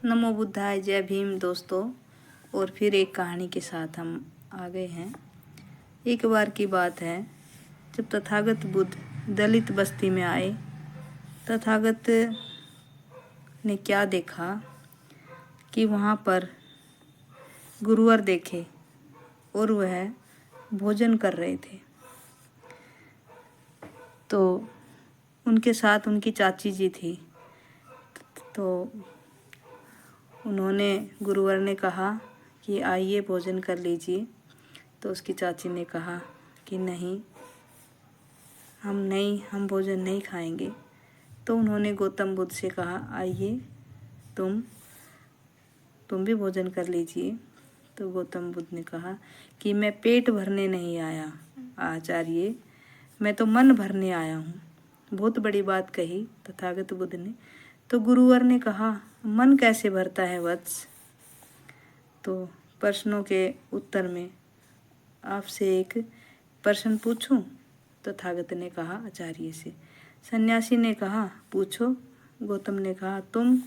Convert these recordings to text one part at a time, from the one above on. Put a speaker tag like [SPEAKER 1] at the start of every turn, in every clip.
[SPEAKER 1] नमो बुद्धाय, जय भीम दोस्तों। और फिर एक कहानी के साथ हम आ गए हैं। एक बार की बात है, जब तथागत बुद्ध दलित बस्ती में आए। तथागत ने क्या देखा कि वहाँ पर गुरुवर देखे और वह भोजन कर रहे थे। तो उनके साथ उनकी चाची जी थी। तो उन्होंने गुरुवर ने कहा कि आइए भोजन कर लीजिए। तो उसकी चाची ने कहा कि नहीं, हम भोजन नहीं खाएंगे। तो उन्होंने गौतम बुद्ध से कहा, आइए तुम भी भोजन कर लीजिए। तो गौतम बुद्ध ने कहा कि मैं पेट भरने नहीं आया आचार्य, मैं तो मन भरने आया हूँ। बहुत बड़ी बात कही तथागत बुद्ध ने। तो गुरुवर ने कहा, मन कैसे भरता है वत्स? तो प्रश्नों के उत्तर में आपसे एक प्रश्न पूछूं? तथागत ने कहा आचार्य से। सन्यासी ने कहा, पूछो। गौतम ने कहा, तुम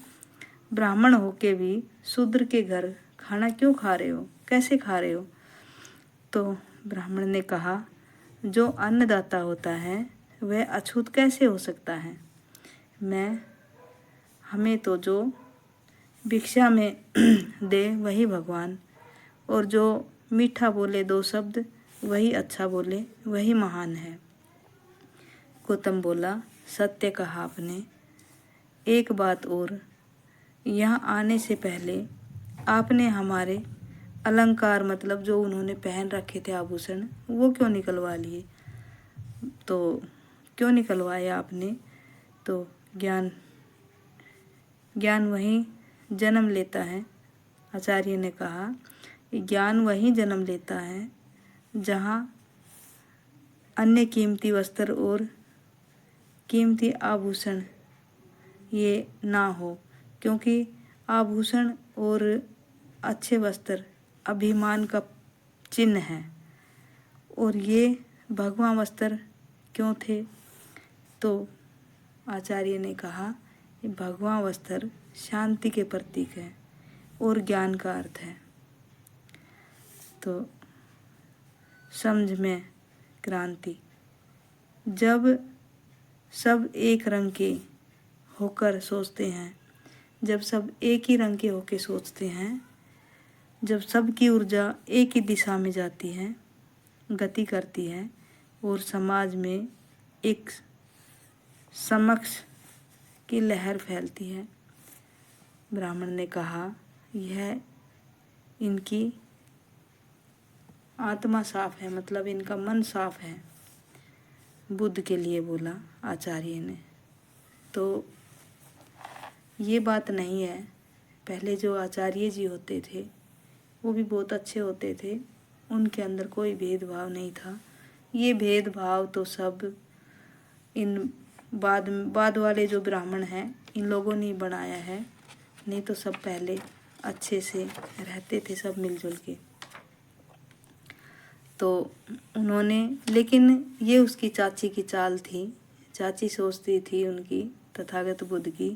[SPEAKER 1] ब्राह्मण होके भी शूद्र के घर खाना क्यों खा रहे हो, कैसे खा रहे हो? तो ब्राह्मण ने कहा, जो अन्नदाता होता है वह अछूत कैसे हो सकता है? हमें तो जो भिक्षा में दे वही भगवान, और जो मीठा बोले दो शब्द वही अच्छा बोले वही महान है। गौतम बोला, सत्य कहा आपने। एक बात और, यहाँ आने से पहले आपने हमारे अलंकार, मतलब जो उन्होंने पहन रखे थे आभूषण, वो क्यों निकलवा लिए? तो क्यों निकलवाया आपने? तो ज्ञान वहीं जन्म लेता है। आचार्य ने कहा, ज्ञान वहीं जन्म लेता है जहाँ अन्य कीमती वस्त्र और कीमती आभूषण ये ना हो, क्योंकि आभूषण और अच्छे वस्त्र अभिमान का चिन्ह है। और ये भगवा वस्त्र क्यों थे? तो आचार्य ने कहा, भगवा वस्त्र शांति के प्रतीक है और ज्ञान का अर्थ है। तो समझ में क्रांति। जब सब एक रंग के होकर सोचते हैं, जब सब एक ही रंग के होकर सोचते हैं, जब सबकी ऊर्जा एक ही दिशा में जाती है, गति करती है, और समाज में एक समक्ष की लहर फैलती है। ब्राह्मण ने कहा, यह इनकी आत्मा साफ है, मतलब इनका मन साफ है। बुद्ध के लिए बोला आचार्य ने। तो ये बात नहीं है। पहले जो आचार्य जी होते थे वो भी बहुत अच्छे होते थे, उनके अंदर कोई भेदभाव नहीं था। ये भेदभाव तो सब इन बाद वाले जो ब्राह्मण हैं इन लोगों ने बनाया है, नहीं तो सब पहले अच्छे से रहते थे सब मिलजुल के। तो उन्होंने, लेकिन ये उसकी चाची की चाल थी। चाची सोचती थी उनकी, तथागत बुद्ध की,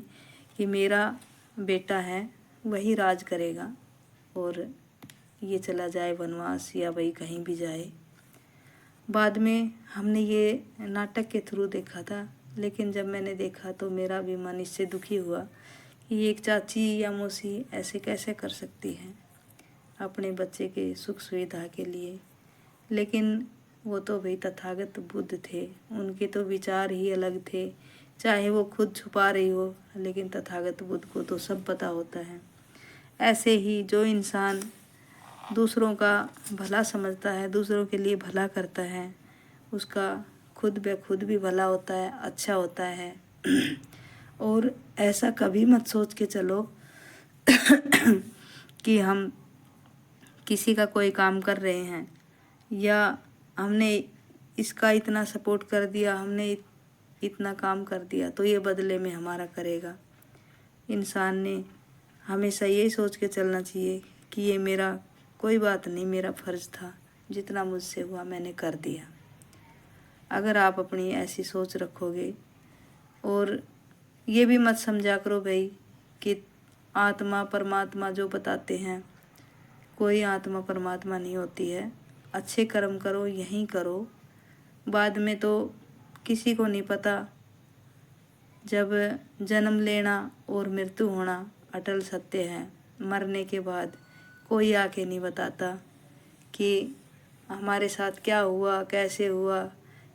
[SPEAKER 1] कि मेरा बेटा है वही राज करेगा और ये चला जाए वनवास या वही कहीं भी जाए। बाद में हमने ये नाटक के थ्रू देखा था, लेकिन जब मैंने देखा तो मेरा भी मन इससे दुखी हुआ कि एक चाची या मौसी ऐसे कैसे कर सकती है अपने बच्चे के सुख सुविधा के लिए। लेकिन वो तो भाई तथागत बुद्ध थे, उनके तो विचार ही अलग थे। चाहे वो खुद छुपा रही हो, लेकिन तथागत बुद्ध को तो सब पता होता है। ऐसे ही जो इंसान दूसरों का भला समझता है, दूसरों के लिए भला करता है, उसका खुद ब खुद भी भला होता है, अच्छा होता है। और ऐसा कभी मत सोच के चलो कि हम किसी का कोई काम कर रहे हैं या हमने इसका इतना सपोर्ट कर दिया, हमने इतना काम कर दिया तो ये बदले में हमारा करेगा। इंसान ने हमेशा यही सोच के चलना चाहिए कि ये मेरा कोई बात नहीं, मेरा फ़र्ज़ था, जितना मुझसे हुआ मैंने कर दिया। अगर आप अपनी ऐसी सोच रखोगे, और ये भी मत समझा करो भाई कि आत्मा परमात्मा जो बताते हैं, कोई आत्मा परमात्मा नहीं होती है। अच्छे कर्म करो, यहीं करो, बाद में तो किसी को नहीं पता। जब जन्म लेना और मृत्यु होना अटल सत्य है। मरने के बाद कोई आके नहीं बताता कि हमारे साथ क्या हुआ, कैसे हुआ,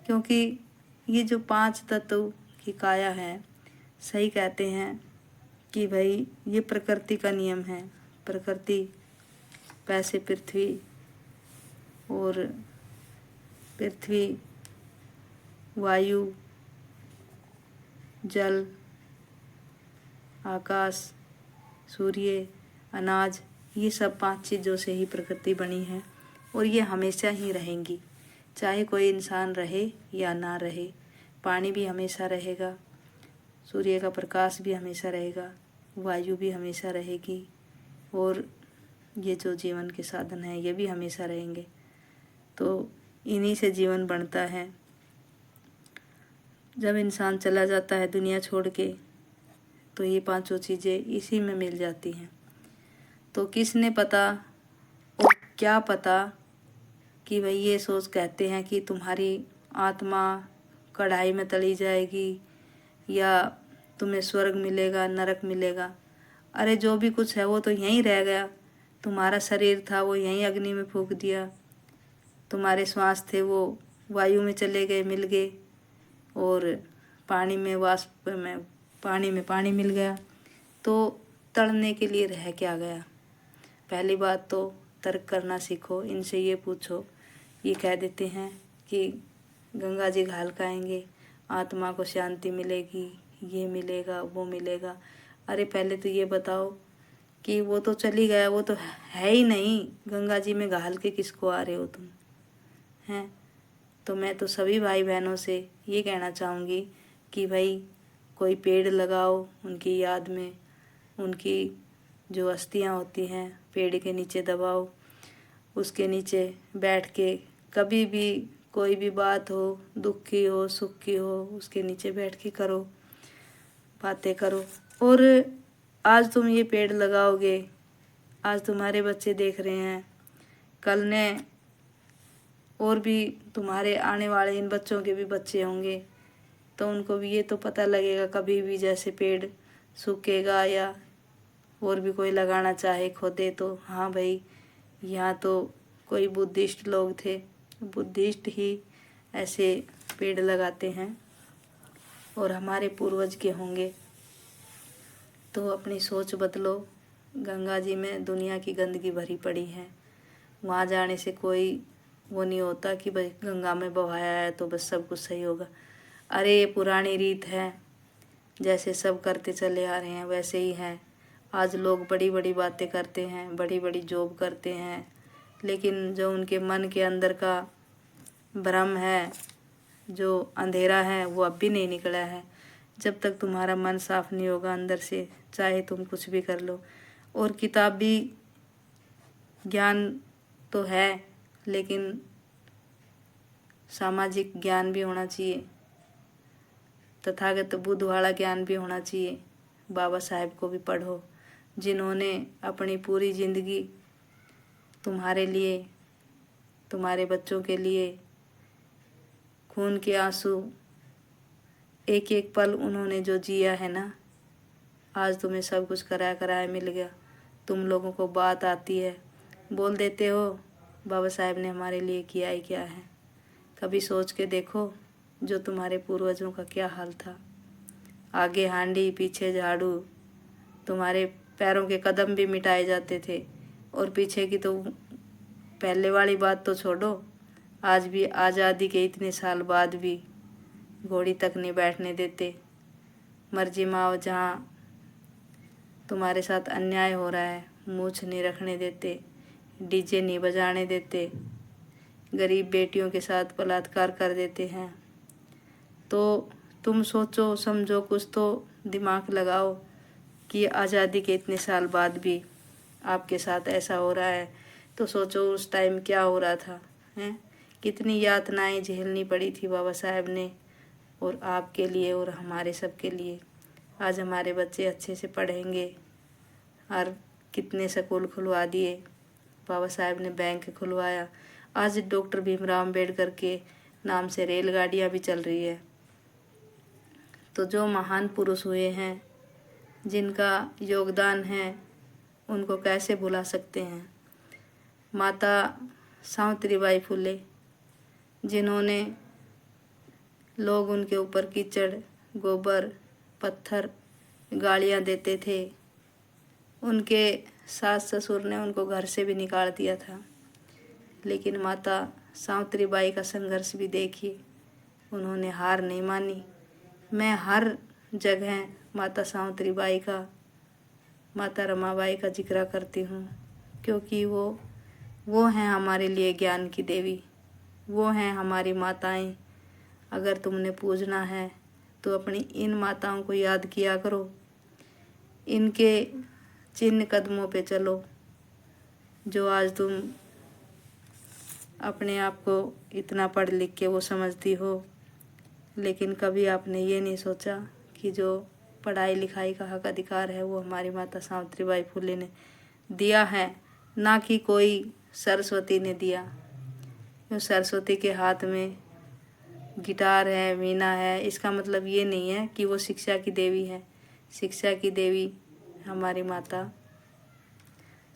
[SPEAKER 1] क्योंकि ये जो 5 तत्व की काया है, सही कहते हैं कि भाई ये प्रकृति का नियम है। प्रकृति वैसे पृथ्वी और पृथ्वी, वायु, जल, आकाश, सूर्य, अनाज, ये सब 5 चीज़ों से ही प्रकृति बनी है और ये हमेशा ही रहेंगी, चाहे कोई इंसान रहे या ना रहे। पानी भी हमेशा रहेगा, सूर्य का प्रकाश भी हमेशा रहेगा, वायु भी हमेशा रहेगी और ये जो जीवन के साधन हैं ये भी हमेशा रहेंगे। तो इन्हीं से जीवन बनता है। जब इंसान चला जाता है दुनिया छोड़ के, तो ये 5 चीज़ें इसी में मिल जाती हैं। तो किसने पता और क्या पता कि भाई ये सोच कहते हैं कि तुम्हारी आत्मा कढ़ाई में तली जाएगी या तुम्हें स्वर्ग मिलेगा, नरक मिलेगा। अरे जो भी कुछ है वो तो यहीं रह गया। तुम्हारा शरीर था वो यहीं अग्नि में फूंक दिया, तुम्हारे श्वास थे वो वायु में चले गए, मिल गए, और पानी में वाष्प में पानी मिल गया। तो तड़ने के लिए रह क्या गया। पहली बात तो तर्क करना सीखो। इनसे ये पूछो, ये कह देते हैं कि गंगा जी घाल खाएंगे, आत्मा को शांति मिलेगी, ये मिलेगा, वो मिलेगा। अरे पहले तो ये बताओ कि वो तो चली गया, वो तो है ही नहीं। गंगा जी में घाल के किसको आ रहे हो तुम, हैं? तो मैं तो सभी भाई बहनों से ये कहना चाहूँगी कि भाई कोई पेड़ लगाओ उनकी याद में, उनकी जो अस्थियाँ होती हैं पेड़ के नीचे दबाओ, उसके नीचे बैठ के कभी भी कोई भी बात हो, दुख की हो, सुख की हो, उसके नीचे बैठ के करो, बातें करो। और आज तुम ये पेड़ लगाओगे, आज तुम्हारे बच्चे देख रहे हैं, कल ने और भी तुम्हारे आने वाले इन बच्चों के भी बच्चे होंगे, तो उनको भी ये तो पता लगेगा कभी भी जैसे पेड़ सूखेगा या और भी कोई लगाना चाहे खोदे तो हाँ भाई यहाँ तो कोई बुद्धिस्ट लोग थे, बुद्धिस्ट ही ऐसे पेड़ लगाते हैं और हमारे पूर्वज के होंगे। तो अपनी सोच बदलो। गंगा जी में दुनिया की गंदगी भरी पड़ी है, वहाँ जाने से कोई वो नहीं होता कि भाई गंगा में बहाया है तो बस सब कुछ सही होगा। अरे ये पुरानी रीत है, जैसे सब करते चले आ रहे हैं वैसे ही है। आज लोग बड़ी बड़ी बातें करते हैं, बड़ी बड़ी जॉब करते हैं, लेकिन जो उनके मन के अंदर का भ्रम है, जो अंधेरा है, वो अब भी नहीं निकला है। जब तक तुम्हारा मन साफ नहीं होगा अंदर से, चाहे तुम कुछ भी कर लो। और किताबी ज्ञान तो है, लेकिन सामाजिक ज्ञान भी होना चाहिए, तथागत बुद्ध वाला ज्ञान भी होना चाहिए। बाबा साहेब को भी पढ़ो, जिन्होंने अपनी पूरी ज़िंदगी तुम्हारे लिए, तुम्हारे बच्चों के लिए खून के आंसू एक एक पल उन्होंने जो जिया है ना, आज तुम्हें सब कुछ कराया मिल गया। तुम लोगों को बात आती है, बोल देते हो बाबा साहेब ने हमारे लिए किया ही क्या है। कभी सोच के देखो जो तुम्हारे पूर्वजों का क्या हाल था। आगे हांडी पीछे झाड़ू, तुम्हारे पैरों के कदम भी मिटाए जाते थे। और पीछे की तो पहले वाली बात तो छोड़ो, आज भी आज़ादी के इतने साल बाद भी घोड़ी तक नहीं बैठने देते। मर्जी माओ, जहाँ तुम्हारे साथ अन्याय हो रहा है मूछ नहीं रखने देते, डीजे नहीं बजाने देते, गरीब बेटियों के साथ बलात्कार कर देते हैं। तो तुम सोचो समझो, कुछ तो दिमाग लगाओ कि आज़ादी के इतने साल बाद भी आपके साथ ऐसा हो रहा है, तो सोचो उस टाइम क्या हो रहा था, हैं? कितनी यातनाएं झेलनी पड़ी थी बाबा साहब ने, और आपके लिए और हमारे सब के लिए। आज हमारे बच्चे अच्छे से पढ़ेंगे, और कितने स्कूल खुलवा दिए। बाबा साहेब ने बैंक खुलवाया। आज डॉक्टर भीमराव अम्बेडकर के नाम से रेलगाड़ियाँ भी चल रही है। तो जो महान पुरुष हुए हैं, जिनका योगदान है, उनको कैसे भुला सकते हैं। माता सावित्रीबाई फुले, जिन्होंने लोग उनके ऊपर कीचड़, गोबर, पत्थर, गालियाँ देते थे, उनके सास ससुर ने उनको घर से भी निकाल दिया था। लेकिन माता सावित्रीबाई का संघर्ष भी देखिए, उन्होंने हार नहीं मानी। मैं हर जगह माता सावित्रीबाई का, माता रमाबाई का जिक्र करती हूँ, क्योंकि वो हैं हमारे लिए ज्ञान की देवी, वो हैं हमारी माताएं। अगर तुमने पूजना है तो अपनी इन माताओं को याद किया करो, इनके चिन्ह कदमों पे चलो। जो आज तुम अपने आप को इतना पढ़ लिख के वो समझती हो, लेकिन कभी आपने ये नहीं सोचा कि जो पढ़ाई लिखाई का हक अधिकार है वो हमारी माता सावित्रीबाई फुले ने दिया है, ना कि कोई सरस्वती ने दिया। तो सरस्वती के हाथ में गिटार है, वीणा है, इसका मतलब ये नहीं है कि वो शिक्षा की देवी है। शिक्षा की देवी हमारी माता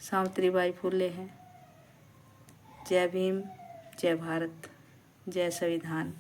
[SPEAKER 1] सावित्रीबाई फुले है। जय भीम, जय भारत, जय संविधान।